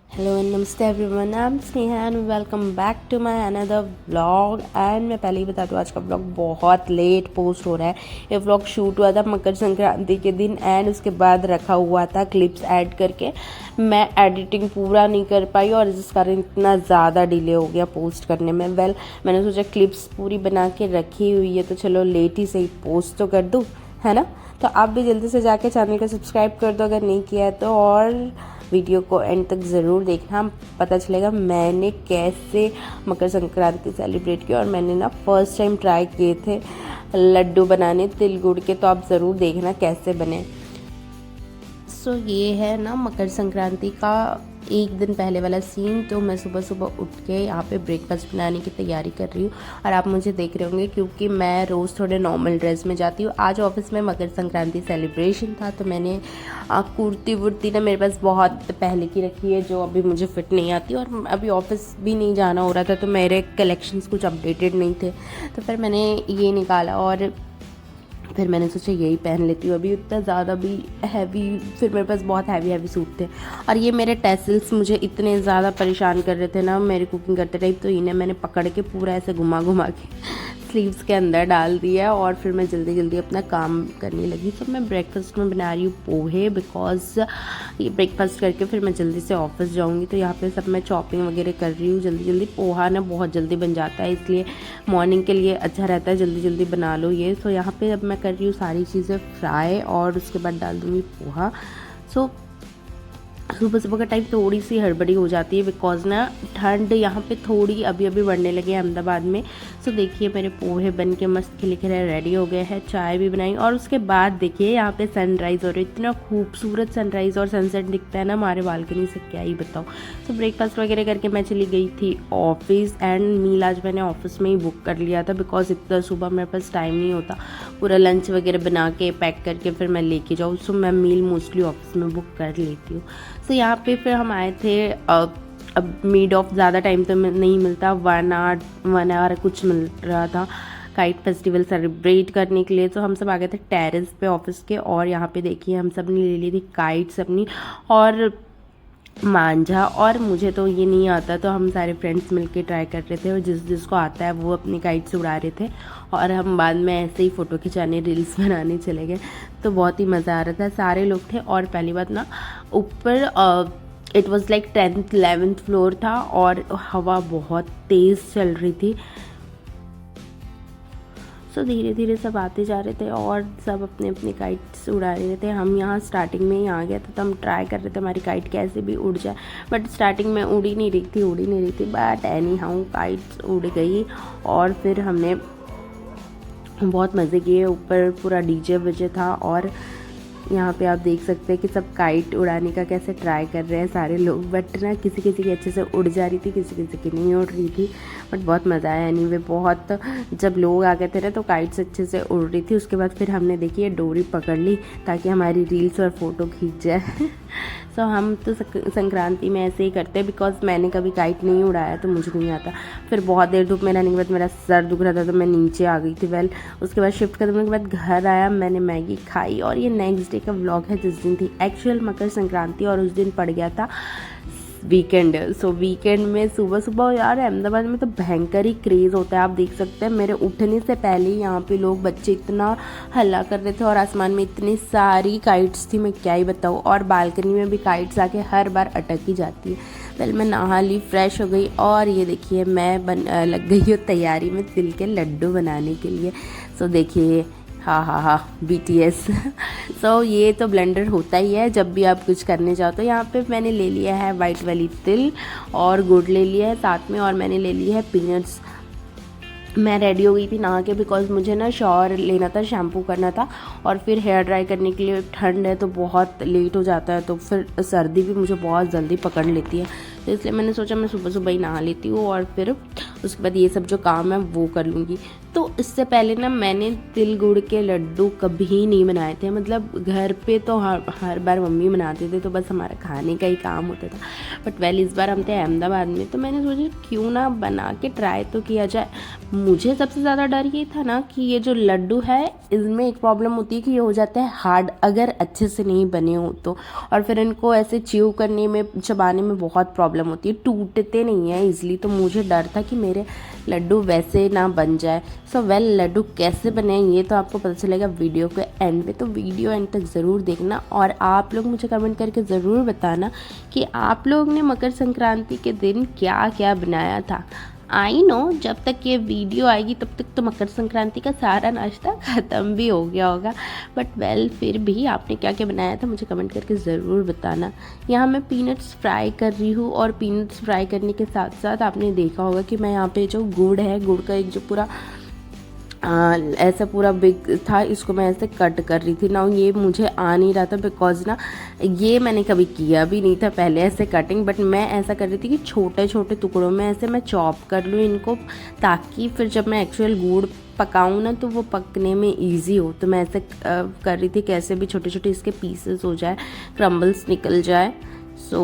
Hello and नमस्ते everyone, I am Sneha and welcome back to my another vlog. And मैं पहले ही बता दूँ, आज का व्लॉग बहुत लेट पोस्ट हो रहा है। ये व्लॉग शूट हुआ था मकर संक्रांति के दिन एंड उसके बाद रखा हुआ था क्लिप्स ऐड करके। मैं एडिटिंग पूरा नहीं कर पाई और जिस कारण इतना ज़्यादा डिले हो गया पोस्ट करने में। मैंने सोचा क्लिप्स पूरी बना के रखी हुई है तो चलो लेट ही सही पोस्ट तो कर दूँ, है ना। तो आप भी जल्दी से जाके चैनल को सब्सक्राइब कर दो अगर नहीं किया है तो, और वीडियो को एंड तक ज़रूर देखना, पता चलेगा मैंने कैसे मकर संक्रांति सेलिब्रेट किया। और मैंने ना फर्स्ट टाइम ट्राई किए थे लड्डू बनाने तिल गुड़ के, तो आप ज़रूर देखना कैसे बने। सो ये है ना मकर संक्रांति का एक दिन पहले वाला सीन। तो मैं सुबह सुबह उठ के यहाँ पे ब्रेकफास्ट बनाने की तैयारी कर रही हूँ और आप मुझे देख रहे होंगे क्योंकि मैं रोज़ थोड़े नॉर्मल ड्रेस में जाती हूँ। आज ऑफिस में मकर संक्रांति सेलिब्रेशन था तो मैंने कुर्ती वुर्ती ना मेरे पास बहुत पहले की रखी है जो अभी मुझे फिट नहीं आती, और अभी ऑफिस भी नहीं जाना हो रहा था तो मेरे कलेक्शंस कुछ अपडेटेड नहीं थे। तो फिर मैंने ये निकाला और फिर मैंने सोचा यही पहन लेती हूँ। अभी उतना ज़्यादा भी हैवी, फिर मेरे पास बहुत हैवी सूट थे और ये मेरे टेसल्स मुझे इतने ज़्यादा परेशान कर रहे थे ना मेरे कुकिंग करते टाइम, तो इन्हें मैंने पकड़ के पूरा ऐसे घुमा घुमा के स्लीव्स के अंदर डाल दिया और फिर मैं जल्दी जल्दी अपना काम करने लगी। तो मैं ब्रेकफास्ट में बना रही हूँ पोहे, बिकॉज ये ब्रेकफास्ट करके फिर मैं जल्दी से ऑफिस जाऊँगी। तो यहाँ पे सब मैं चॉपिंग वगैरह कर रही हूँ जल्दी जल्दी। पोहा ना बहुत जल्दी बन जाता है, इसलिए मॉर्निंग के लिए अच्छा रहता है, जल्दी जल्दी बना लो ये। तो यहाँ पे अब मैं कर रही हूँ सारी चीज़ें फ्राई और उसके बाद डाल दूँगी पोहा। सो सुबह सुबह का टाइम थोड़ी सी हड़बड़ी हो जाती है बिकॉज ना ठंड यहाँ पे थोड़ी अभी अभी बढ़ने लगी है अहमदाबाद में। सो देखिए मेरे पोहे बन के मस्त खिले खिले रेडी हो गए हैं, चाय भी बनाई और उसके बाद देखिए यहाँ पे सनराइज़ हो रही है। इतना खूबसूरत सनराइज़ और सनसेट दिखता है ना हमारे बालकनी से, क्या ही बताऊँ। तो ब्रेकफास्ट वगैरह करके मैं चली गई थी ऑफिस एंड मील आज मैंने ऑफिस में ही बुक कर लिया था बिकॉज इतना सुबह मेरे पास टाइम नहीं होता पूरा लंच वगैरह बना के पैक करके फिर मैं लेके जाऊँ। सो मैं मील मोस्टली ऑफिस में बुक कर लेती हूँ। तो यहाँ पे फिर हम आए थे, अब मिड ऑफ ज़्यादा टाइम तो नहीं मिलता, 1 आवर कुछ मिल रहा था काइट फेस्टिवल सेलिब्रेट करने के लिए। तो हम सब आ गए थे टेरेस पे ऑफिस के और यहाँ पे देखिए हम सब ने ले ली थी काइट्स अपनी और मांझा। और मुझे तो ये नहीं आता तो हम सारे फ्रेंड्स मिलके ट्राई कर रहे थे और जिसको आता है वो अपनी काइट्स उड़ा रहे थे और हम बाद में ऐसे ही फ़ोटो खिंचाने रील्स बनाने चले गए। तो बहुत ही मज़ा आ रहा था, सारे लोग थे। और पहली बात ना ऊपर it was like 10th 11th floor था और हवा बहुत तेज़ चल रही थी। सो धीरे धीरे सब आते जा रहे थे और सब अपने अपने काइट्स उड़ा रहे थे। हम यहाँ स्टार्टिंग में ही आ गया था तो हम ट्राई कर रहे थे हमारी काइट कैसे भी उड़ जाए, बट स्टार्टिंग में उड़ी नहीं रही थी बट एनी हाउ काइट्स उड़ गई। और फिर हमने बहुत मज़े किए, ऊपर पूरा डीजे बजे था और यहाँ पे आप देख सकते हैं कि सब काइट उड़ाने का कैसे ट्राई कर रहे हैं सारे लोग, बट ना किसी किसी की अच्छे से उड़ जा रही थी, किसी किसी की नहीं उड़ रही थी, बट बहुत मज़ा आया। एनीवे बहुत जब लोग आ गए थे ना तो काइट्स अच्छे से उड़ रही थी। उसके बाद फिर हमने देखिए डोरी पकड़ ली ताकि हमारी रील्स और फ़ोटो खींच जाए। सो हम तो संक्रांति में ऐसे ही करते हैं बिकॉज मैंने कभी काइट नहीं उड़ाया तो मुझे नहीं आता। फिर बहुत देर धूप में रहने के बाद मेरा सर दुख रहा था तो मैं नीचे आ गई थी। उसके बाद शिफ्ट करने के बाद घर आया, मैंने मैगी खाई और ये नेक्स्ट डे का व्लॉग है जिस दिन थी एक्चुअल मकर संक्रांति और उस दिन पड़ गया था वीकेंड। सो वीकेंड में सुबह सुबह यार अहमदाबाद में तो भयंकर ही क्रेज़ होता है। आप देख सकते हैं मेरे उठने से पहले ही यहाँ पे लोग बच्चे इतना हल्ला कर रहे थे और आसमान में इतनी सारी काइट्स थी, मैं क्या ही बताऊँ। और बालकनी में भी काइट्स आके हर बार अटक ही जाती है। मैं नहा ली, फ्रेश हो गई और ये देखिए मैं लग गई हूँ तैयारी में तिल के लड्डू बनाने के लिए। सो देखिए हाँ BTS। सो ये तो ब्लेंडर होता ही है जब भी आप कुछ करने जाओ। तो यहाँ पे मैंने ले लिया है वाइट वाली तिल और गुड़ ले लिया है साथ में, और मैंने ले ली है पीनट्स। मैं रेडी हो गई थी नहा के बिकॉज मुझे ना शावर लेना था, शैम्पू करना था और फिर हेयर ड्राई करने के लिए ठंड है तो बहुत लेट हो जाता है, तो फिर सर्दी भी मुझे बहुत जल्दी पकड़ लेती है। तो इसलिए मैंने सोचा मैं सुबह सुबह ही नहा लेती हूँ और फिर उसके बाद ये सब जो काम है वो कर लूँगी। तो इससे पहले ना मैंने तिल गुड़ के लड्डू कभी नहीं बनाए थे, मतलब घर पे तो हर बार मम्मी बनाते थे तो बस हमारा खाने का ही काम होता था। बट इस बार हम थे अहमदाबाद में तो मैंने सोचा क्यों ना बना के ट्राई तो किया जाए। मुझे सबसे ज़्यादा डर ये था ना कि ये जो लड्डू है इसमें एक प्रॉब्लम होती है कि ये हो जाता है हार्ड अगर अच्छे से नहीं बने हो तो, और फिर इनको ऐसे च्यू करने में चबाने में बहुत प्रॉब्लम होती है, टूटते नहीं है ईजिली। तो मुझे डर था कि मेरे लड्डू वैसे ना बन जाए। सो लड्डू कैसे बने ये तो आपको पता चलेगा वीडियो के एंड पे, तो वीडियो एंड तक ज़रूर देखना। और आप लोग मुझे कमेंट करके ज़रूर बताना कि आप लोग ने मकर संक्रांति के दिन क्या क्या बनाया था। आई नो जब तक ये वीडियो आएगी तब तक तो मकर संक्रांति का सारा नाश्ता ख़त्म भी हो गया होगा, बट फिर भी आपने क्या क्या बनाया था मुझे कमेंट करके ज़रूर बताना। यहाँ मैं पीनट्स फ्राई कर रही हूँ और पीनट्स फ्राई करने के साथ साथ आपने देखा होगा कि मैं यहाँ पे जो गुड़ है, गुड़ का एक जो पूरा ऐसा पूरा बिग था, इसको मैं ऐसे कट कर रही थी ना। ये मुझे आ नहीं रहा था बिकॉज ना ये मैंने कभी किया भी नहीं था पहले ऐसे कटिंग, बट मैं ऐसा कर रही थी कि छोटे छोटे टुकड़ों में ऐसे मैं चॉप कर लूँ इनको, ताकि फिर जब मैं एक्चुअल गुड़ पकाऊँ ना तो वो पकने में इजी हो। तो मैं ऐसे कर रही थी कैसे भी छोटे छोटे इसके पीसेस हो जाए, क्रम्बल्स निकल जाए। सो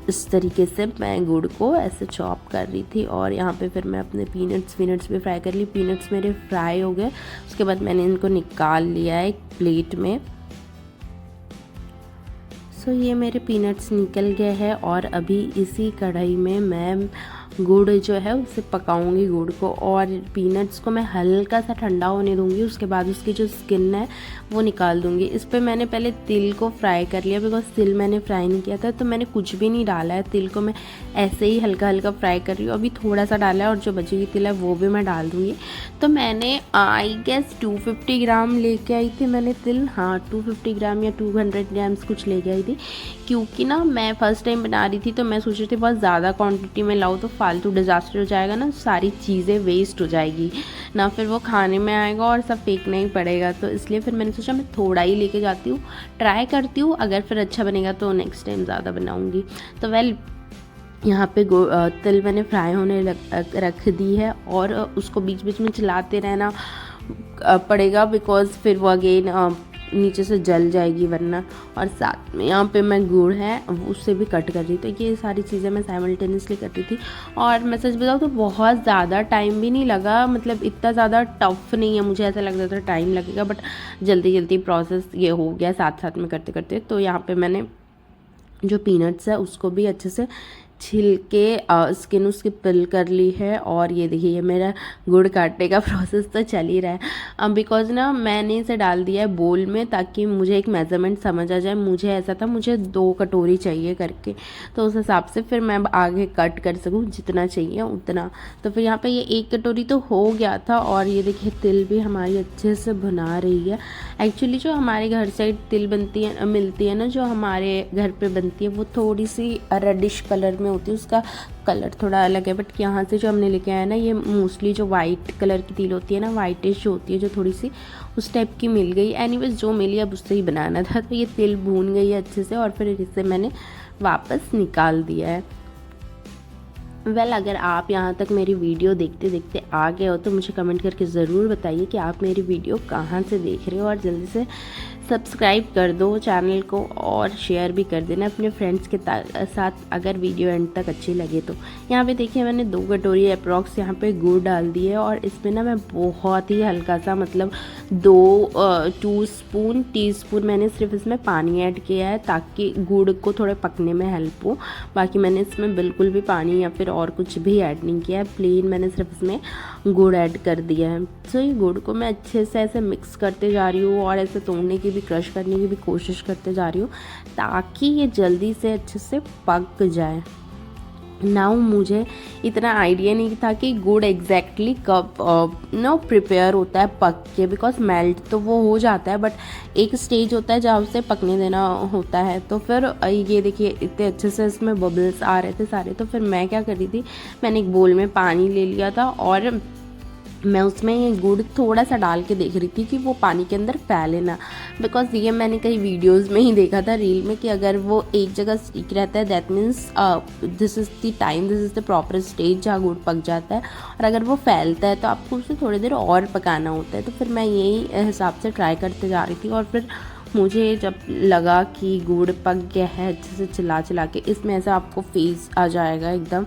इस तरीके से मैं गुड़ को ऐसे चॉप कर रही थी और यहाँ पे फिर मैं अपने पीनट्स भी फ्राई कर ली। पीनट्स मेरे फ्राई हो गए, उसके बाद मैंने इनको निकाल लिया है एक प्लेट में। सो ये मेरे पीनट्स निकल गए हैं और अभी इसी कढ़ाई में मैं गुड़ जो है उसे पकाऊंगी गुड़ को, और पीनट्स को मैं हल्का सा ठंडा होने दूंगी। उसके बाद उसकी जो स्किन है वो निकाल दूंगी। इस पे मैंने पहले तिल को फ्राई कर लिया बिकॉज तिल मैंने फ्राई नहीं किया था, तो मैंने कुछ भी नहीं डाला है। तिल को मैं ऐसे ही हल्का हल्का फ्राई कर रही हूँ, अभी थोड़ा सा डाला है और जो बची हुई तिल है वो भी मैं डाल दूँगी। तो मैंने आई गेस 250 ग्राम लेके आई थी मैंने तिल, हाँ 250 ग्राम या 200 ग्राम्स कुछ लेके आई थी, क्योंकि ना मैं फर्स्ट टाइम बना रही थी तो मैं सोच रही थी बहुत ज़्यादा क्वांटिटी में लाऊँ तो फालतू डिज़ास्टर हो जाएगा ना, सारी चीज़ें वेस्ट हो जाएगी ना, फिर वो खाने में आएगा और सब फेंकना ही पड़ेगा। तो इसलिए फिर मैंने सोचा मैं थोड़ा ही लेके जाती हूँ, ट्राई करती हूँ, अगर फिर अच्छा बनेगा तो नेक्स्ट टाइम ज़्यादा बनाऊँगी। तो यहाँ पे तिल मैंने फ्राई होने रख दी है और उसको बीच बीच में चलाते रहना पड़ेगा बिकॉज़ फिर वो अगेन नीचे से जल जाएगी वरना। और साथ में यहाँ पे मैं गुड़ है उससे भी कट कर रही, तो ये सारी चीज़ें मैं साइमल्टेनियसली कर रही थी। और मैं सच बताऊँ तो बहुत ज़्यादा टाइम भी नहीं लगा, मतलब इतना ज़्यादा टफ नहीं है, मुझे ऐसा लग रहा था टाइम लगेगा बट जल्दी जल्दी प्रोसेस ये हो गया साथ साथ में करते करते। तो यहाँ पे मैंने जो पीनट्स है उसको भी अच्छे से छिल के स्किन उसकी पिल कर ली है। और ये देखिए ये मेरा गुड़ काटने का प्रोसेस तो चल ही रहा है बिकॉज ना मैंने इसे डाल दिया है बोल में ताकि मुझे एक मेज़रमेंट समझ आ जाए। मुझे ऐसा था मुझे 2 कटोरी चाहिए करके, तो उस हिसाब से फिर मैं आगे कट कर सकूँ जितना चाहिए उतना। तो फिर यहाँ पे ये 1 कटोरी तो हो गया था। और ये देखिए तिल भी हमारी अच्छे से भुना रही है। एक्चुअली जो हमारे घर साइड तिल मिलती है ना, जो हमारे घर पे बनती है वो थोड़ी सी रेडिश कलर में होती है, उसका कलर थोड़ा अलग है। बट यहाँ से जो हमने लेके आया ना ये मोस्टली जो वाइट कलर की तिल होती है ना, वाइटिश होती है, जो थोड़ी सी उस टाइप की मिल गई। एनीवेज जो मिली अब उससे ही बनाना था। तो ये तिल भून गई है अच्छे से और फिर इसे मैंने वापस निकाल दिया है। अगर आप यहाँ तक मेरी वीडियो देखते देखते आ गए हो तो मुझे कमेंट करके ज़रूर बताइए कि आप मेरी वीडियो कहाँ से देख रहे हो, और जल्दी से सब्सक्राइब कर दो चैनल को और शेयर भी कर देना अपने फ्रेंड्स के साथ अगर वीडियो एंड तक अच्छी लगे तो। यहाँ पे देखिए मैंने 2 कटोरी अप्रॉक्स यहाँ पे गुड़ डाल दी है और इसमें ना मैं बहुत ही हल्का सा मतलब 2 टीस्पून मैंने सिर्फ इसमें पानी ऐड किया है ताकि गुड़ को थोड़े पकने में हेल्प हो। बाकी मैंने इसमें बिल्कुल भी पानी या फिर और कुछ भी ऐड नहीं किया है, प्लेन मैंने सिर्फ इसमें गुड़ ऐड कर दिया है। तो ये गुड़ को मैं अच्छे से ऐसे मिक्स करते जा रही हूँ और ऐसे तोड़ने की भी क्रश करने की भी कोशिश करते जा रही हूँ ताकि ये जल्दी से अच्छे से पक जाए। नाउ मुझे इतना आइडिया नहीं था कि गुड़ एग्जैक्टली कब प्रिपेयर होता है पक के, बिकॉज मेल्ट तो वो हो जाता है बट एक स्टेज होता है जहाँ उसे पकने देना होता है। तो फिर ये देखिए इतने अच्छे से इसमें बबल्स आ रहे थे सारे। तो फिर मैं क्या कर रही थी, मैंने एक बोल में पानी ले लिया था और मैं उसमें ये गुड़ थोड़ा सा डाल के देख रही थी कि वो पानी के अंदर फैले ना, बिकॉज ये मैंने कई वीडियोस में ही देखा था रील में कि अगर वो एक जगह स्टिक रहता है that means this is the time, this is the proper stage जहाँ गुड़ पक जाता है। और अगर वो फैलता है तो आपको उसे थोड़ी देर और पकाना होता है। तो फिर मैं यही हिसाब से ट्राई करते जा रही थी और फिर मुझे जब लगा कि गुड़ पक गया है अच्छे से चला चला के, इसमें ऐसा आपको फेस आ जाएगा एकदम।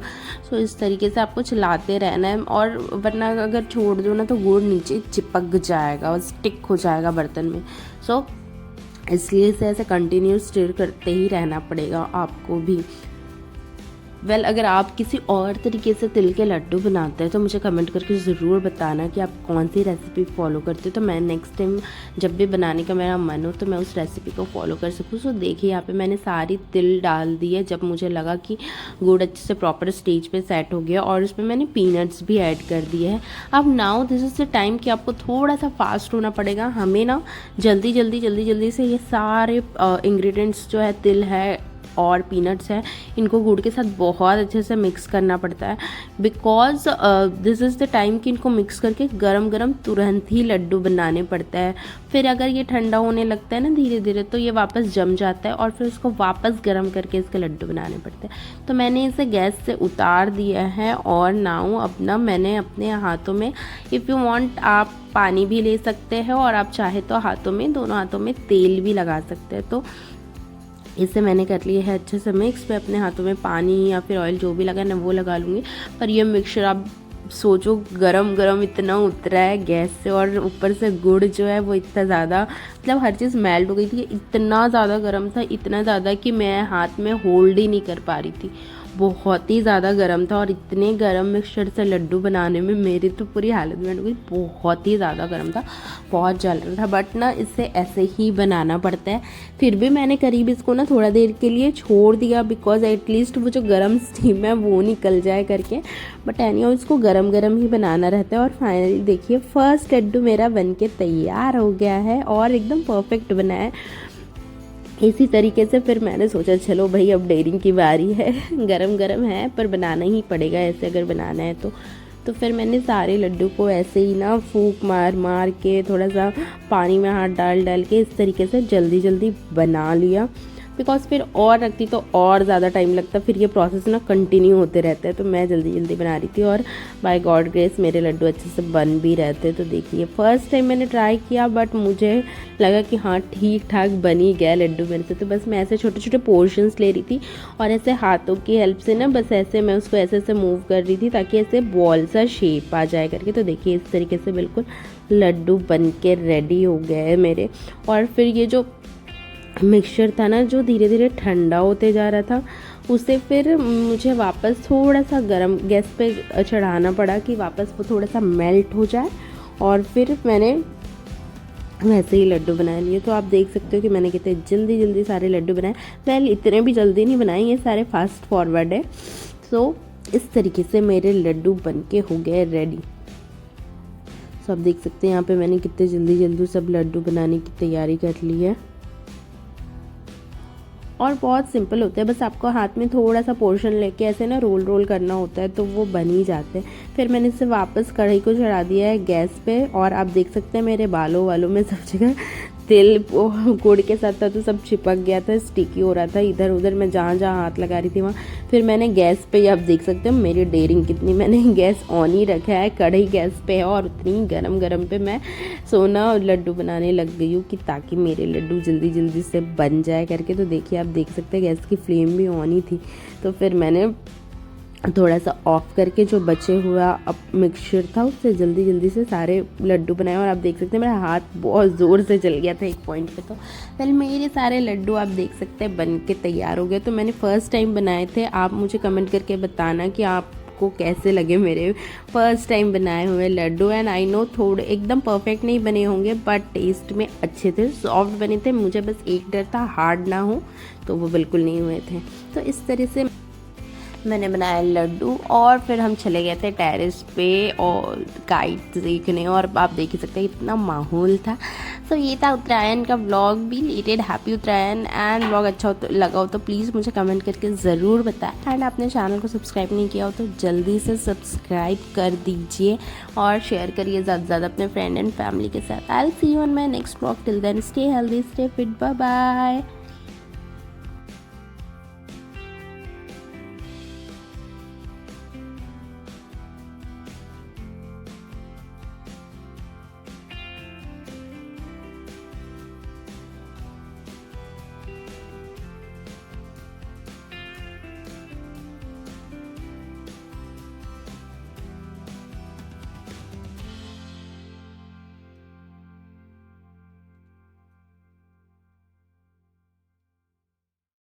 सो इस तरीके से आपको चलाते रहना है, और वरना अगर छोड़ दो ना तो गुड़ नीचे चिपक जाएगा और स्टिक हो जाएगा बर्तन में। सो इसलिए इसे ऐसे कंटिन्यू स्टिर करते ही रहना पड़ेगा आपको भी। अगर आप किसी और तरीके से तिल के लड्डू बनाते हैं तो मुझे कमेंट करके ज़रूर बताना कि आप कौन सी रेसिपी फॉलो करते हो, तो मैं नेक्स्ट टाइम जब भी बनाने का मेरा मन हो तो मैं उस रेसिपी को फॉलो कर सकूँ। सो देखिए यहाँ पे मैंने सारी तिल डाल दी है जब मुझे लगा कि गुड़ अच्छे से प्रॉपर स्टेज पे सेट हो गया, और उसमें मैंने पीनट्स भी ऐड कर दिए हैं। अब now this is the time कि आपको थोड़ा सा फास्ट होना पड़ेगा। हमें ना जल्दी से ये सारे इंग्रेडिएंट्स जो है तिल है और पीनट्स है इनको गुड़ के साथ बहुत अच्छे से मिक्स करना पड़ता है, because this is the time कि इनको मिक्स करके गरम गरम तुरंत ही लड्डू बनाने पड़ता है। फिर अगर ये ठंडा होने लगता है ना धीरे धीरे तो ये वापस जम जाता है और फिर उसको वापस गरम करके इसके लड्डू बनाने पड़ते हैं। तो मैंने इसे गैस से उतार दिया है और नाउ अपना मैंने अपने हाथों में, इफ़ यू वांट आप पानी भी ले सकते हैं और आप चाहे तो हाथों में, दोनों हाथों में तेल भी लगा सकते हैं। तो इसे मैंने कर लिया है अच्छे से मिक्स। मैं अपने हाथों में पानी या फिर ऑयल जो भी लगा ना वो लगा लूँगी। पर ये मिक्सचर आप सोचो गरम गरम इतना उतरा है गैस से, और ऊपर से गुड़ जो है वो इतना ज़्यादा, मतलब हर चीज़ मेल्ट हो गई थी, इतना ज़्यादा गर्म था, इतना ज़्यादा कि मैं हाथ में होल्ड ही नहीं कर पा रही थी। बहुत ही ज़्यादा गर्म था और इतने गर्म मिक्सचर से लड्डू बनाने में मेरी तो पूरी हालत में हो गई। बहुत ही ज़्यादा गर्म था, बहुत जल रहा था, बट ना इसे ऐसे ही बनाना पड़ता है। फिर भी मैंने करीब इसको ना थोड़ा देर के लिए छोड़ दिया, बिकॉज एटलीस्ट वो जो गर्म स्टीम है वो निकल जाए करके। बट एनीहाउ इसको गरम गरम ही बनाना रहता है। और फाइनली देखिए फर्स्ट लड्डू मेरा बन के तैयार हो गया है और एकदम परफेक्ट बना है। इसी तरीके से फिर मैंने सोचा चलो भाई अब डेयरिंग की बारी है, गरम गरम है पर बनाना ही पड़ेगा ऐसे अगर बनाना है तो फिर मैंने सारे लड्डू को ऐसे ही ना फूंक मार मार के थोड़ा सा पानी में हाथ डाल डाल के इस तरीके से जल्दी जल्दी बना लिया, बिकॉज फिर और रखती तो और ज़्यादा टाइम लगता, फिर ये प्रोसेस ना कंटिन्यू होते रहते हैं। तो मैं जल्दी जल्दी बना रही थी और बाय गॉड ग्रेस मेरे लड्डू अच्छे से बन भी रहते। तो देखिए फर्स्ट टाइम मैंने ट्राई किया बट मुझे लगा कि हाँ ठीक ठाक बन ही गया लड्डू मेरे से। तो बस मैं ऐसे छोटे छोटे पोर्शंस ले रही थी और ऐसे हाथों की हेल्प से ना बस ऐसे मैं उसको ऐसे ऐसे मूव कर रही थी ताकि ऐसे बॉल सा शेप आ जाए करके। तो देखिए इस तरीके से बिल्कुल लड्डू बन के रेडी हो गए हैं मेरे। और फिर ये जो मिक्सचर था ना जो धीरे धीरे ठंडा होते जा रहा था, उसे फिर मुझे वापस थोड़ा सा गरम गैस पे चढ़ाना पड़ा कि वापस वो थोड़ा सा मेल्ट हो जाए, और फिर मैंने वैसे ही लड्डू बना लिए। तो आप देख सकते हो कि मैंने कितने जल्दी जल्दी सारे लड्डू बनाए। पहले इतने भी जल्दी नहीं बनाए, ये सारे फास्ट फॉरवर्ड है। सो इस तरीके से मेरे लड्डू बन के हो गए रेडी। सो आप देख सकते हैं यहाँ पे मैंने कितने जल्दी जल्दी सब लड्डू बनाने की तैयारी कर ली है, और बहुत सिंपल होता है। बस आपको हाथ में थोड़ा सा पोर्शन लेके ऐसे ना रोल रोल करना होता है तो वो बन ही जाते हैं। फिर मैंने इसे वापस कढ़ाई को चढ़ा दिया है गैस पे, और आप देख सकते हैं मेरे बालों में सब जगह तेल गुड़ के साथ था तो सब चिपक गया था, स्टिकी हो रहा था इधर उधर, मैं जहाँ जहाँ हाथ लगा रही थी वहाँ। फिर मैंने गैस पे, आप देख सकते हो मेरी डेयरिंग कितनी, मैंने गैस ऑन ही रखा है, कढ़ाई गैस पे है और उतनी गरम गरम पे मैं सोना लड्डू बनाने लग गई हूँ कि ताकि मेरे लड्डू जल्दी जल्दी से बन जाए करके। तो देखिए आप देख सकते हैं गैस की फ्लेम भी ऑन ही थी। तो फिर मैंने थोड़ा सा ऑफ करके जो बचे हुआ अब मिक्सचर था उससे जल्दी जल्दी से सारे लड्डू बनाए, और आप देख सकते हैं मेरा हाथ बहुत ज़ोर से जल गया था एक पॉइंट पे। तो पहले मेरे सारे लड्डू आप देख सकते हैं बन के तैयार हो गए। तो मैंने फ़र्स्ट टाइम बनाए थे, आप मुझे कमेंट करके बताना कि आपको कैसे लगे मेरे फर्स्ट टाइम बनाए हुए लड्डू। एंड आई नो थोड़े एकदम परफेक्ट नहीं बने होंगे बट टेस्ट में अच्छे थे, सॉफ्ट बने थे। मुझे बस एक डर था हार्ड ना हो, तो वो बिल्कुल नहीं हुए थे। तो इस तरह से मैंने बनाया लड्डू और फिर हम चले गए थे टेरेस पे और काइट देखने, और आप देख ही सकते हैं इतना माहौल था। तो ये था उत्तरायण का व्लॉग, भी related happy Uttarayan. And vlog अच्छा लगा हो तो प्लीज़ मुझे कमेंट करके ज़रूर बताएं। एंड आपने चैनल को सब्सक्राइब नहीं किया हो तो जल्दी से सब्सक्राइब कर दीजिए और शेयर करिए ज़्यादा से ज़्यादा अपने फ्रेंड एंड फैमिली के साथ। I will see you on my next vlog. Till then stay healthy, stay fit, bye bye.